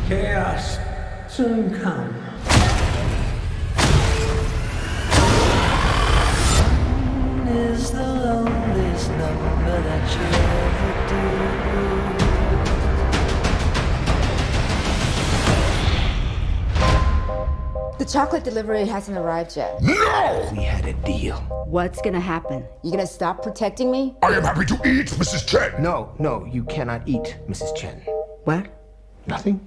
Chaos soon come. Is the loneliest number that you ever do. The chocolate delivery hasn't arrived yet. No! We had a deal. What's gonna happen? You gonna stop protecting me? I am happy to eat, Mrs. Chen. No, you cannot eat, Mrs. Chen. What? Nothing?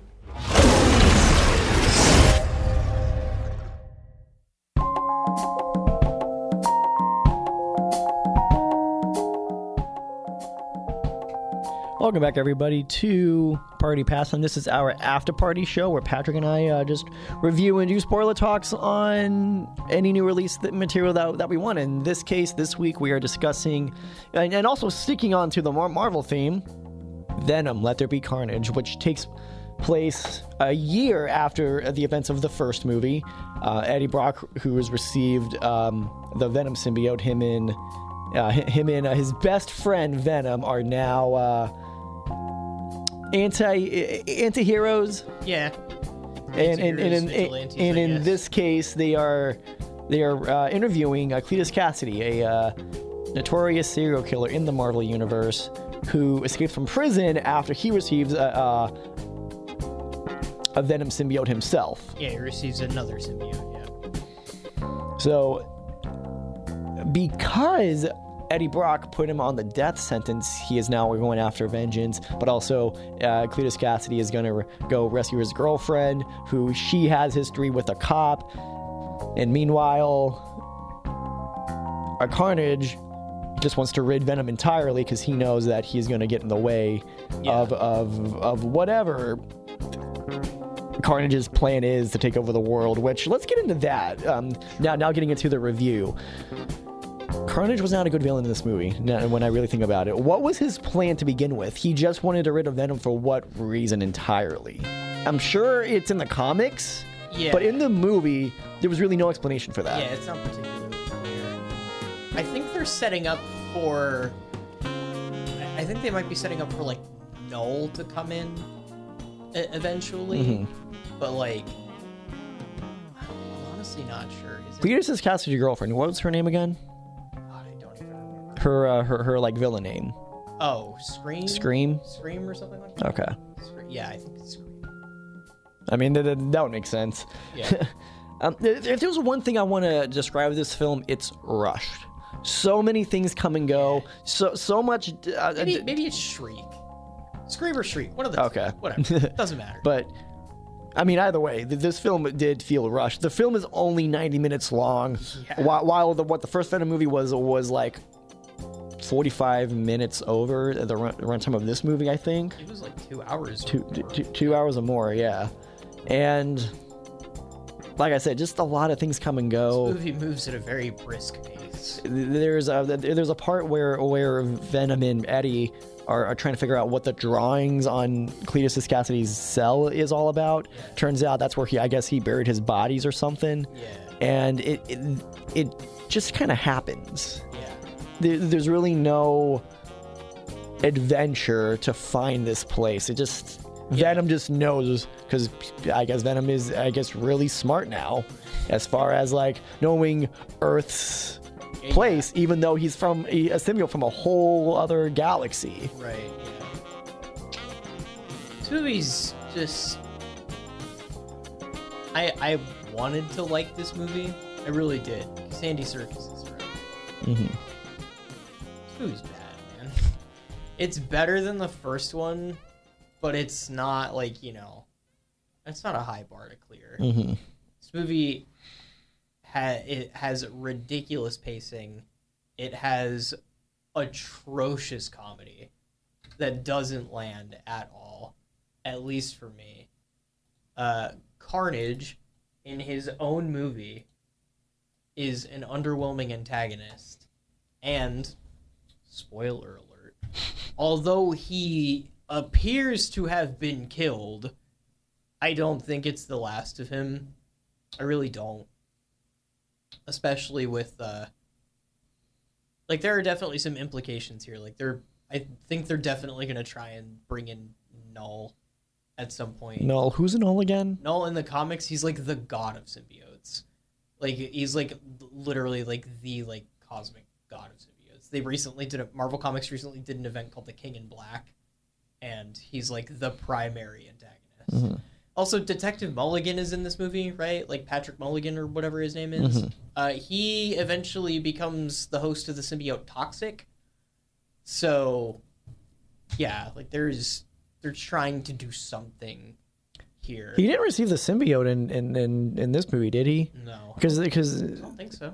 Welcome back, everybody, to Party Pass, and this is our after-party show where Patrick and I just review and do spoiler talks on any new release material that we want. In this case, this week, we are discussing, and also sticking on to the Marvel theme, Venom, Let There Be Carnage, which takes place a year after the events of the first movie. Eddie Brock, who has received the Venom symbiote, him and his best friend Venom are now anti-heroes. Yeah. And in this case, they are interviewing Cletus Cassidy, a notorious serial killer in the Marvel universe who escaped from prison after he receives a Venom symbiote himself. Yeah, he receives another symbiote. Yeah. So, because Eddie Brock put him on the death sentence, he is now going after vengeance, but also Cletus Cassidy is going to go rescue his girlfriend, who she has history with a cop, and meanwhile, Carnage just wants to rid Venom entirely because he knows that he's going to get in the way of whatever Carnage's plan is to take over the world, which, let's get into that. Now getting into the review. Carnage was not a good villain in this movie, when I really think about it. What was his plan to begin with? He just wanted to rid of Venom for what reason entirely? I'm sure it's in the comics, but in the movie, there was really no explanation for that. Yeah, it's not particularly clear. I think they're setting up for... I think they might be setting up for, like, Null to come in eventually. But, like, I'm honestly not sure. Cletus Cassidy's girlfriend. What was her name again? Her like villain name. Oh, Scream? Scream or something like that? Okay. Yeah, I think it's Scream. I mean, that would make sense. Yeah. If there's one thing I want to describe with this film, it's rushed. So many things come and go. Yeah. So much... maybe it's Shriek. Scream or Shriek. One of the two. Whatever. Doesn't matter. But, I mean, either way, this film did feel rushed. The film is only 90 minutes long, while what the first Venom movie was like 45 minutes over the runtime of this movie, I think. It was like 2 hours. Two hours or more, yeah. And like I said, just a lot of things come and go. This movie moves at a very brisk pace. There's a part where Venom and Eddie are trying to figure out what the drawings on Cletus Cassidy's cell is all about. Yeah. Turns out that's where he buried his bodies or something. Yeah. And it just kind of happens. Yeah. There's really no adventure to find this place. It just... Venom just knows, because I guess Venom is, really smart now as far as, like, knowing Earth's place, even though he's from a symbiote from a whole other galaxy. Right, yeah. This movie's just... I wanted to like this movie. I really did. Andy Serkis is right. Mm-hmm. This movie's bad, man. It's better than the first one, but it's not, like, it's not a high bar to clear. Mm-hmm. This movie has ridiculous pacing. It has atrocious comedy that doesn't land at all, at least for me. Carnage, in his own movie, is an underwhelming antagonist, and, spoiler alert, although he appears to have been killed, I don't think it's the last of him. I really don't. Especially with, there are definitely some implications here. I think they're definitely going to try and bring in Null at some point. Null. Who's a Null again? Null in the comics, he's like the god of symbiotes. Like he's like literally like the like cosmic god of symbiotes. Marvel Comics recently did an event called the King in Black, and he's like the primary antagonist. Also, Detective Mulligan is in this movie, right? Like Patrick Mulligan or whatever his name is. He eventually becomes the host of the symbiote Toxic. So, yeah, like they're trying to do something here. He didn't receive the symbiote in this movie, did he? No, because I don't think so.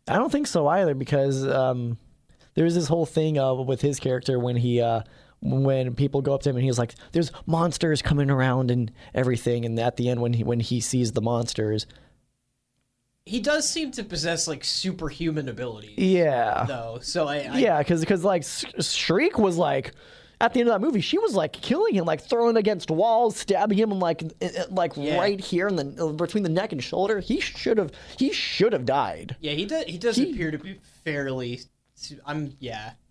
I don't think so either. Because there was this whole thing with his character when people go up to him and he's like, "There's monsters coming around and everything," and at the end when he sees the monsters, he does seem to possess like superhuman abilities. Yeah. Though, so because like Shriek was like. At the end of that movie, she was like killing him, like throwing against walls, stabbing him, and right here in the between the neck and shoulder. He should have died. Yeah, he does appear to be fairly.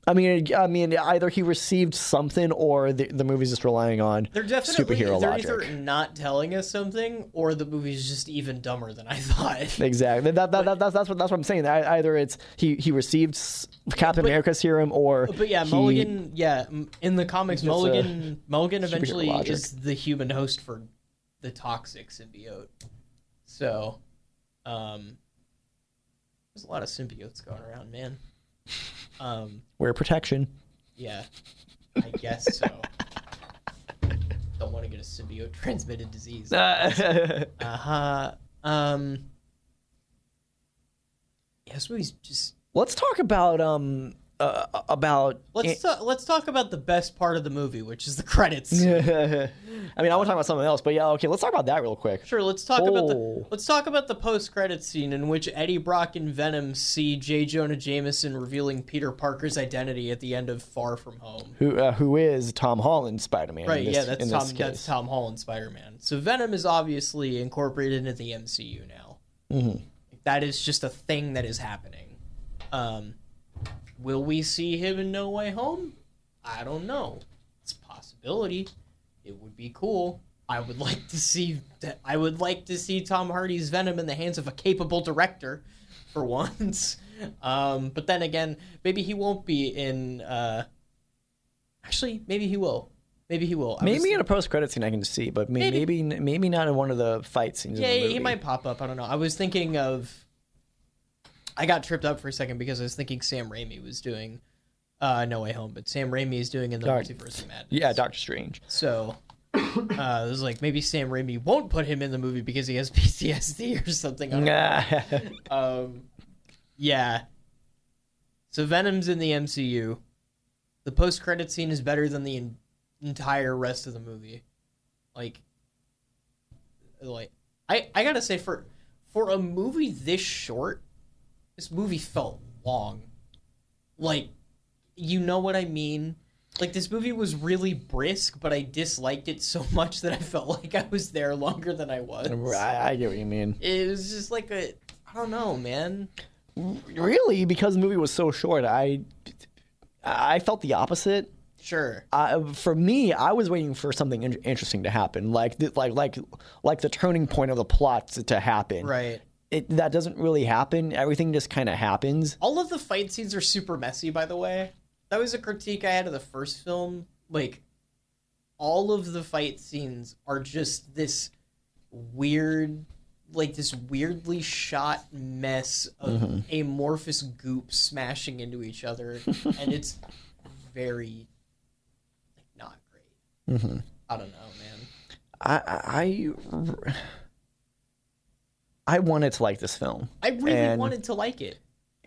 I mean, either he received something, or the movie's just relying on superhero logic. They're either not telling us something, or the movie's just even dumber than I thought. Exactly. That's what I'm saying. Either it's he received Captain America's serum, or Mulligan. Yeah, in the comics, Mulligan eventually is the human host for the toxic symbiote. So, there's a lot of symbiotes going around, man. Wear protection. Yeah, I guess so. Don't want to get a symbiote transmitted disease. Yeah, this movie's just. Let's talk about Let's talk about the best part of the movie, which is the credits. I mean, I want to talk about something else, but yeah, okay, let's talk about that real quick. Sure, let's talk about the post-credits scene in which Eddie Brock and Venom see J. Jonah Jameson revealing Peter Parker's identity at the end of Far From Home. Who is Tom Holland's Spider-Man? Right, that's Tom Holland's Spider-Man. So Venom is obviously incorporated into the MCU now. That is just a thing that is happening. Will we see him in No Way Home? I don't know. It's a possibility. It would be cool. I would like to see Tom Hardy's Venom in the hands of a capable director, for once. But then again, maybe he won't be in. Actually, maybe he will. Maybe he will. Maybe in a post-credit scene I can see, but maybe not in one of the fight scenes. Yeah, he might pop up. I don't know. I was thinking of. I got tripped up for a second because I was thinking Sam Raimi was doing No Way Home, but Sam Raimi is doing in the Multiverse of Madness. Yeah, Doctor Strange. So it was like maybe Sam Raimi won't put him in the movie because he has PTSD or something. Yeah. So Venom's in the MCU. The post-credit scene is better than the entire rest of the movie. Like I gotta say, for a movie this short, this movie felt long. Like, you know what I mean? Like, this movie was really brisk, but I disliked it so much that I felt like I was there longer than I was. I get what you mean. It was just like I don't know, man. Really? Because the movie was so short, I felt the opposite. Sure. For me, I was waiting for something interesting to happen, like the turning point of the plot to happen. Right. That doesn't really happen. Everything just kind of happens. All of the fight scenes are super messy, by the way. That was a critique I had of the first film. Like, all of the fight scenes are just this weird, like this weirdly shot mess of amorphous goop smashing into each other, and it's very not great. I don't know, man. I wanted to like this film. I really wanted to like it.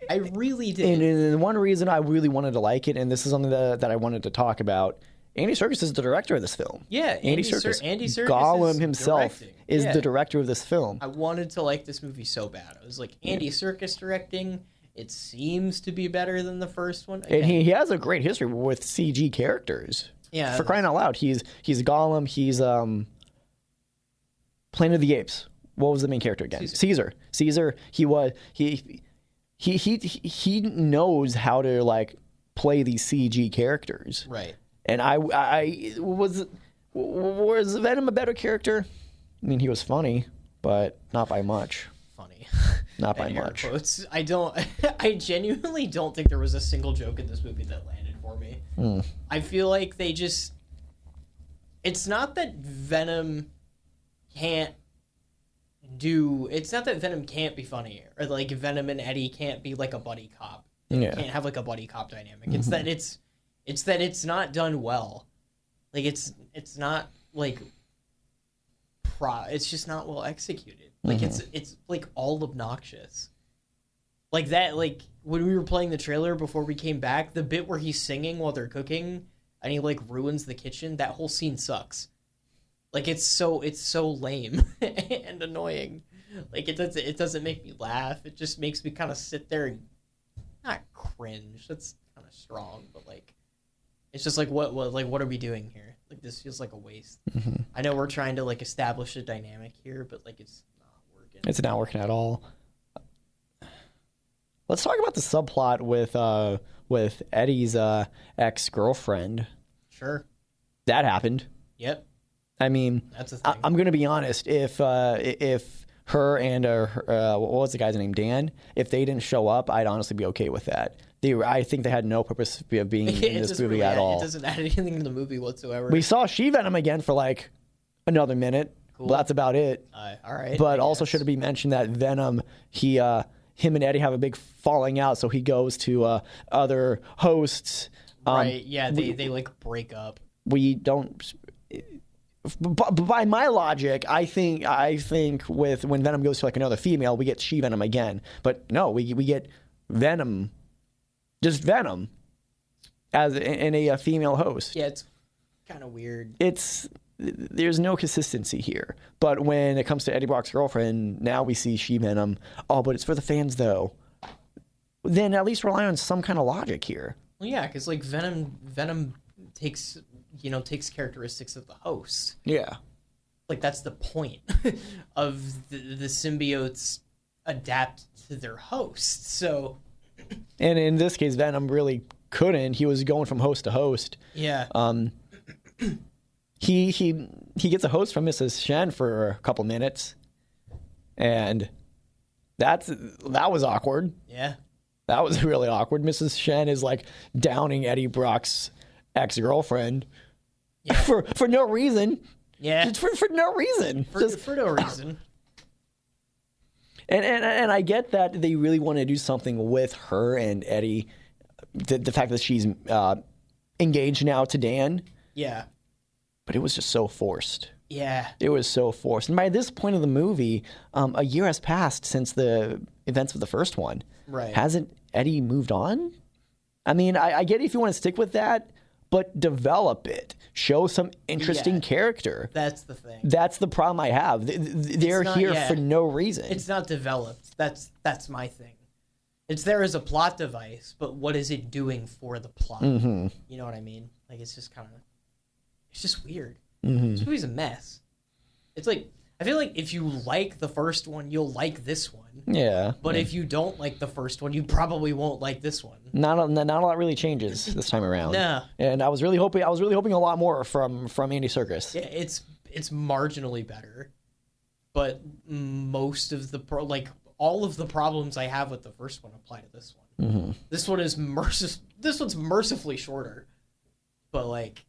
I really did. And one reason I really wanted to like it, and this is something that I wanted to talk about, Andy Serkis is the director of this film. Yeah, Andy Serkis. Andy Serkis Gollum himself is the director of this film. I wanted to like this movie so bad. I was like, Andy Serkis directing, it seems to be better than the first one. Again. And he has a great history with CG characters. Yeah. For crying out loud, he's Gollum, he's Planet of the Apes. What was the main character again? Caesar. He knows how to like play these CG characters. Right. And I was Was Venom a better character? I mean, he was funny, but not by much. Funny. Not by In air much. quotes. I genuinely don't think there was a single joke in this movie that landed for me. I feel like they just... It's not that Venom can't be funny, or like Venom and Eddie can't be like a buddy cop. They can't have like a buddy cop dynamic. It's that it's not done well. Like it's not like it's just not well executed. Like it's like all obnoxious. Like that, like when we were playing the trailer before we came back, the bit where he's singing while they're cooking and he like ruins the kitchen, that whole scene sucks. Like it's so lame and annoying. Like it doesn't make me laugh. It just makes me kind of sit there and not cringe. That's kind of strong, but like it's just like what are we doing here? Like this feels like a waste. I know we're trying to like establish a dynamic here, but like it's not working. It's not working at all. Let's talk about the subplot with Eddie's ex-girlfriend. Sure. That happened. Yep. I mean, That's a thing. I'm going to be honest. If her and what was the guy's name, Dan? If they didn't show up, I'd honestly be okay with that. I think they had no purpose of being in this movie at all. It doesn't add anything to the movie whatsoever. We saw She-Venom again for like another minute. Cool. But that's about it. All right. But also should it be mentioned that Venom, him and Eddie have a big falling out, so he goes to other hosts. Right. Yeah. They like break up. We don't. By my logic, I think with when Venom goes to like another female, we get She-Venom again. But no, we get Venom, just Venom, as in a female host. Yeah, it's kind of weird. There's no consistency here. But when it comes to Eddie Brock's girlfriend, now we see She-Venom. Oh, but it's for the fans though. Then at least rely on some kind of logic here. Well, yeah, because like Venom takes characteristics of the host. Yeah. Like that's the point of the symbiotes adapt to their host. So, and in this case, Venom really couldn't. He was going from host to host. Yeah. He gets a host from Mrs. Shen for a couple minutes, and that was awkward. Yeah. That was really awkward. Mrs. Shen is like downing Eddie Brock's ex-girlfriend for no reason. Yeah. Just for no reason. For no reason. And I get that they really want to do something with her and Eddie. The fact that she's engaged now to Dan. Yeah. But it was just so forced. Yeah. It was so forced. And by this point of the movie, a year has passed since the events of the first one. Right. Hasn't Eddie moved on? I mean, I get it if you want to stick with that, but develop it. Show some interesting character. That's the thing. That's the problem I have. They're here for no reason. It's not developed. That's my thing. It's there as a plot device, but what is it doing for the plot? You know what I mean? Like, it's just it's just weird. This movie's a mess. It's like, I feel like if you like the first one, you'll like this one. Yeah. But if you don't like the first one, you probably won't like this one. Not a lot really changes this time around. No. And I was really hoping a lot more from Andy Serkis. Yeah, it's marginally better, but most of all of the problems I have with the first one apply to this one. This one is This one's mercifully shorter, but like,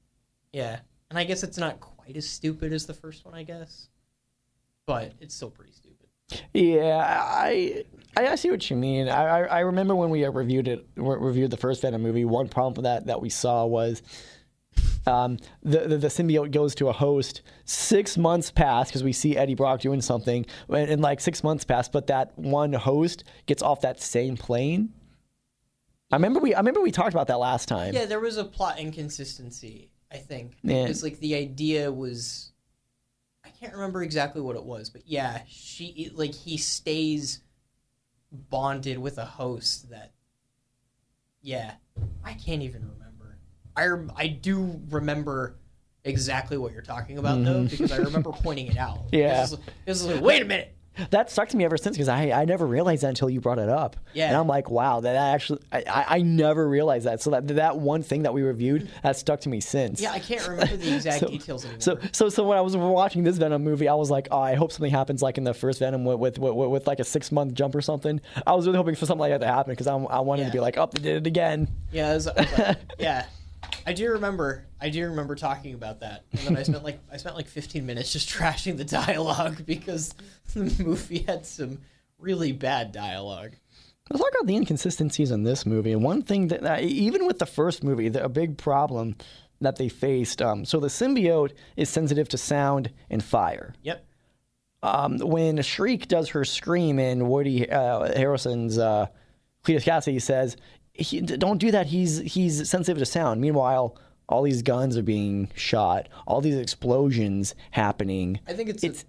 yeah. And I guess it's not quite as stupid as the first one, I guess, but it's still pretty stupid. Yeah, I see what you mean. I remember when we reviewed the first Venom movie. One problem that we saw was the symbiote goes to a host. 6 months pass because we see Eddie Brock doing something, and like 6 months pass, but that one host gets off that same plane. I remember we talked about that last time. Yeah, there was a plot inconsistency, I think. Yeah. Because like the idea was, I can't remember exactly what it was, but yeah, he stays bonded with a host that, yeah, I can't even remember. I do remember exactly what you're talking about though, because I remember pointing it out. Yeah. It was like, wait a minute. that stuck to me ever since because I never realized that until you brought it up. Yeah. And I'm like, wow, that actually I never realized that. So that one thing that we reviewed that stuck to me since. Yeah, I can't remember the exact details anymore. So when I was watching this Venom movie, I was like, oh, I hope something happens like in the first Venom with like a 6-month jump or something. I was really hoping for something like that to happen because I wanted to be like, oh, they did it again. Yeah, I was like, yeah. I do remember talking about that, and then I spent like 15 minutes just trashing the dialogue because the movie had some really bad dialogue. Let's talk about the inconsistencies in this movie. And one thing that even with the first movie, a big problem that they faced. So the symbiote is sensitive to sound and fire. Yep. When Shriek does her scream in Woody Harrelson's Cletus Cassidy says, don't do that. He's sensitive to sound. Meanwhile, all these guns are being shot, all these explosions happening. I think it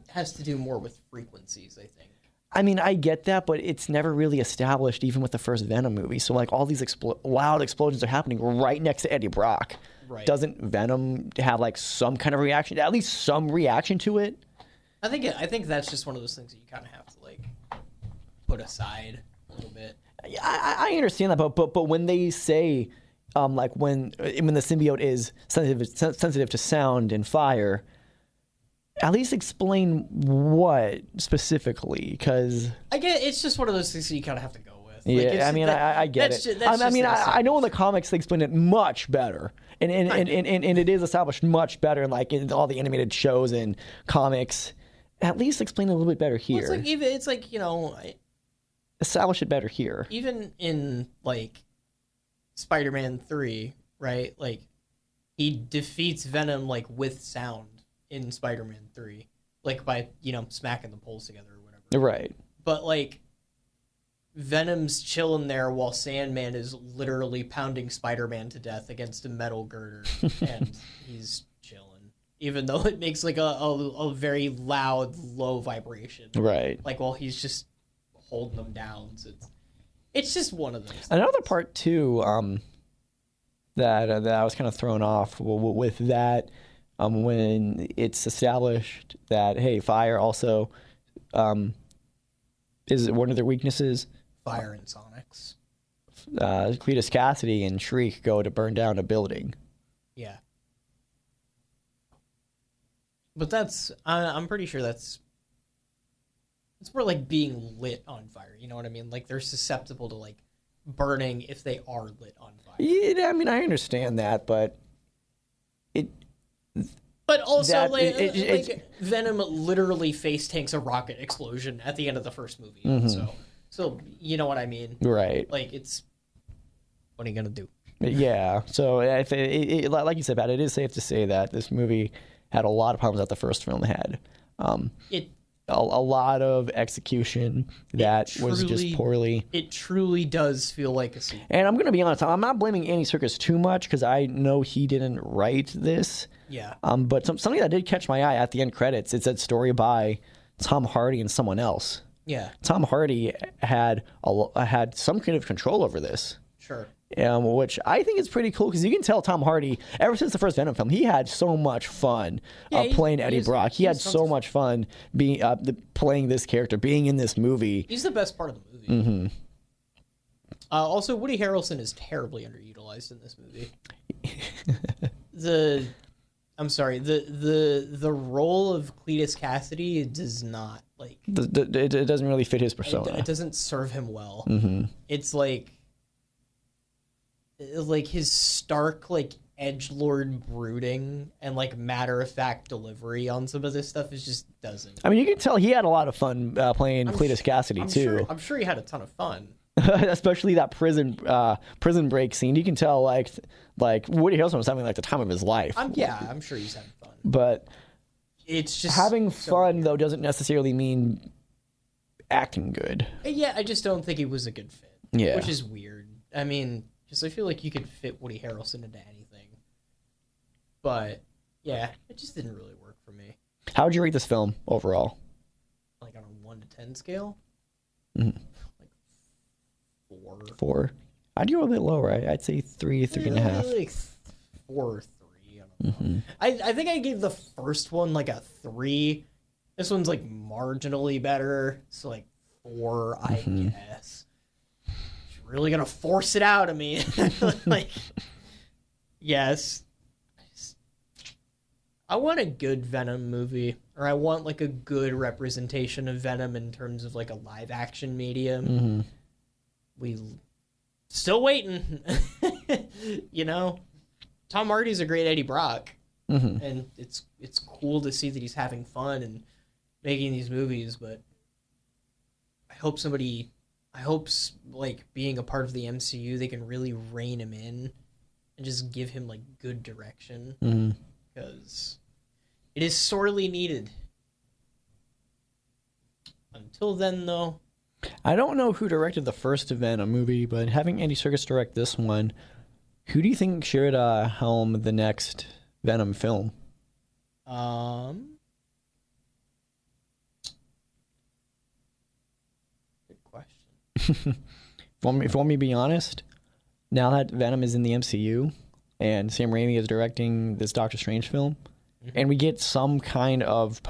has to do more with frequencies. I think. I mean, I get that, but it's never really established, even with the first Venom movie. So, like, all these loud explosions are happening right next to Eddie Brock. Right. Doesn't Venom have like some kind of reaction, at least some reaction to it? I think that's just one of those things that you kind of have to like put aside a little bit. I understand that, but when they say, like when the symbiote is sensitive to sound and fire, at least explain what specifically, because I get it's just one of those things that you kind of have to go with. Yeah, I mean, I get it. I know in the comics they explain it much better, and it is established much better, like in all the animated shows and comics. At least explain it a little bit better here. Well, it's like you know. Establish it better here. Even in like Spider-Man 3, right? Like he defeats Venom like with sound in Spider-Man 3, like by smacking the poles together or whatever. Right. But like Venom's chilling there while Sandman is literally pounding Spider-Man to death against a metal girder, and he's chilling, even though it makes like a very loud, low vibration. Right. Like while he's just holding them down. So it's just one of those things. Another part too that I was kind of thrown off with that when it's established that hey, fire also is one of their weaknesses. Fire and sonics. Cletus Cassidy and Shriek go to burn down a building. Yeah. But I'm pretty sure it's more like being lit on fire. You know what I mean? Like they're susceptible to like burning if they are lit on fire. Yeah, I mean I understand that, but But also, Venom literally face tanks a rocket explosion at the end of the first movie. Mm-hmm. So you know what I mean? Right. Like what are you gonna do? Yeah. So like you said, Pat, it is safe to say that this movie had a lot of problems that the first film had. A lot of execution that was just poorly. It truly does feel like a sequel. And I'm going to be honest, I'm not blaming Andy Serkis too much because I know he didn't write this. Yeah. But something that did catch my eye at the end credits, it said story by Tom Hardy and someone else. Yeah. Tom Hardy had some kind of control over this. Sure. Which I think is pretty cool because you can tell Tom Hardy, ever since the first Venom film, he had so much fun playing Eddie Brock. He had so much fun being playing this character, being in this movie. He's the best part of the movie. Mm-hmm. Also, Woody Harrelson is terribly underutilized in this movie. the role of Cletus Cassidy does not it doesn't really fit his persona. It doesn't serve him well. Mm-hmm. It's like his stark edgelord brooding and matter-of-fact delivery on some of this stuff just doesn't. I mean, you can tell he had a lot of fun playing Cletus Cassidy too. I'm sure he had a ton of fun. Especially that prison break scene. You can tell like Woody Harrelson was having the time of his life. I'm sure he's having fun. But it's just having fun though doesn't necessarily mean acting good. Yeah, I just don't think he was a good fit. Yeah, which is weird. I mean, just I feel like you could fit Woody Harrelson into anything. But yeah, it just didn't really work for me. How would you rate this film overall? On a 1 to 10 scale? Mm-hmm. 4. 4. I'd go a bit lower. I'd say 3, 3.5. 4 or 3. I don't know. I think I gave the first one a 3 This one's like marginally better. So like 4, I guess. She's really gonna force it out of me. Like, yes. I want a good Venom movie, or I want like a good representation of Venom in terms of like a live action medium. We still waiting. You know, Tom Hardy's a great Eddie Brock, and it's cool to see that he's having fun and making these movies. But I hope like being a part of the MCU, they can really rein him in and just give him like good direction. Because it is sorely needed. Until then, though, I don't know who directed the first Venom movie, but having Andy Serkis direct this one, who do you think should helm the next Venom film? Good question. If you want me to be honest, now that Venom is in the MCU and Sam Raimi is directing this Doctor Strange film, and we get some kind of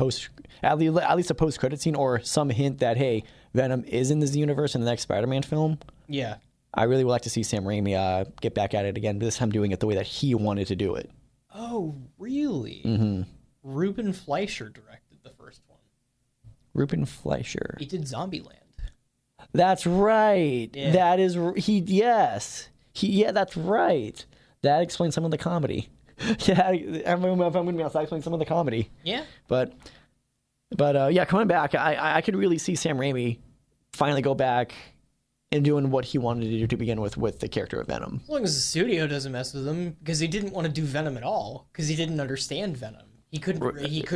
at least a post-credit scene or some hint that, hey, Venom is in this universe in the next Spider-Man film. Yeah. I really would like to see Sam Raimi get back at it again, this time doing it the way that he wanted to do it. Oh, really? Ruben Fleischer directed the first one. Ruben Fleischer. He did Zombieland. That's right. Yeah. That is yeah, that's right. That explains some of the comedy. Yeah, if I'm going to be honest, that explains some of the comedy. Yeah. But yeah, coming back, I could really see Sam Raimi finally go back and doing what he wanted to do to begin with the character of Venom. As long as the studio doesn't mess with him, because he didn't want to do Venom at all, because he didn't understand Venom. He couldn't relate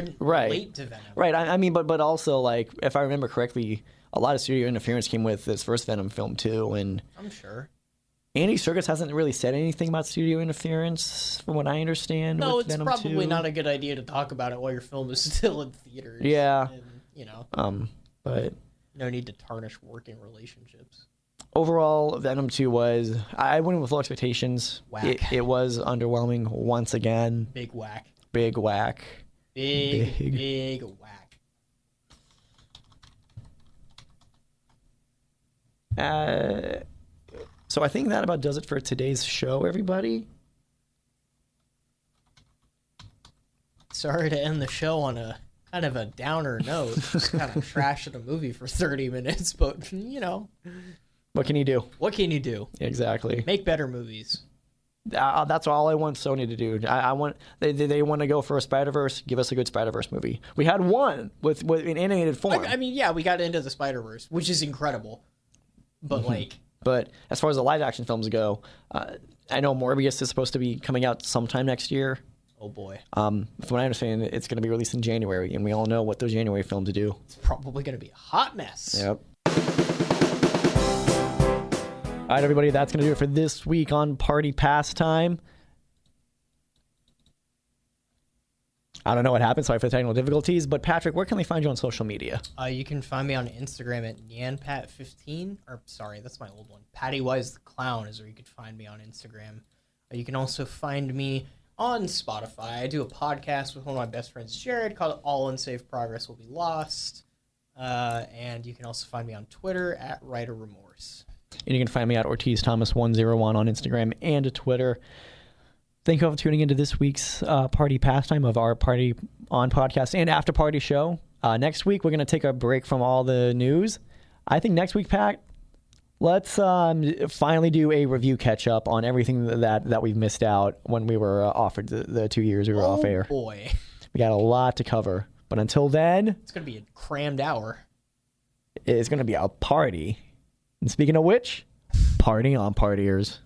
to Venom. Right. I mean, but also, like, if I remember correctly, a lot of studio interference came with this first Venom film too, and I'm sure Andy Serkis hasn't really said anything about studio interference, from what I understand. No, with it's Venom probably 2. not a good idea to talk about it while your film is still in theaters. Yeah. And, you know, but no need to tarnish working relationships. overall, Venom 2 was, I went in with low expectations. Whack. It was underwhelming once again. Big whack. Big whack. Big whack. So I think that about does it for today's show, everybody. Sorry to end the show on a kind of a downer note. Just kind of trashing a movie for 30 minutes, but, you know. What can you do? What can you do? Exactly. Make better movies. That's all I want Sony to do. I want they want to go for a Spider-Verse. Give us a good Spider-Verse movie. We had one with in animated form. I mean, yeah, we got into the Spider-Verse, which is incredible. But, like... But as far as the live-action films go, I know Morbius is supposed to be coming out sometime next year. Oh, boy. From what I understand, it's going to be released in January, and we all know what those January films do. It's probably going to be a hot mess. Yep. All right, everybody, that's going to do it for this week on Party Pastime. I don't know what happened, sorry for the technical difficulties, but Patrick, where can they find you on social media? You can find me on Instagram at NyanPat15, or sorry, that's my old one. Pattywise the Clown is where you could find me on Instagram. You can also find me on Spotify. I do a podcast with one of my best friends, Jared, called All Unsafe Progress Will Be Lost. And you can also find me on Twitter at Writer Remorse. And you can find me at OrtizThomas101 on Instagram and Twitter. Thank you all for tuning into this week's Party Pastime of our Party on Podcast and After Party show. Next week, we're going to take a break from all the news. I think next week, Pat, let's finally do a review catch-up on everything that we've missed out when we were offered the 2 years we were off air. Oh, boy. We got a lot to cover. But until then... It's going to be a crammed hour. It's going to be a party. And speaking of which, party on, partiers.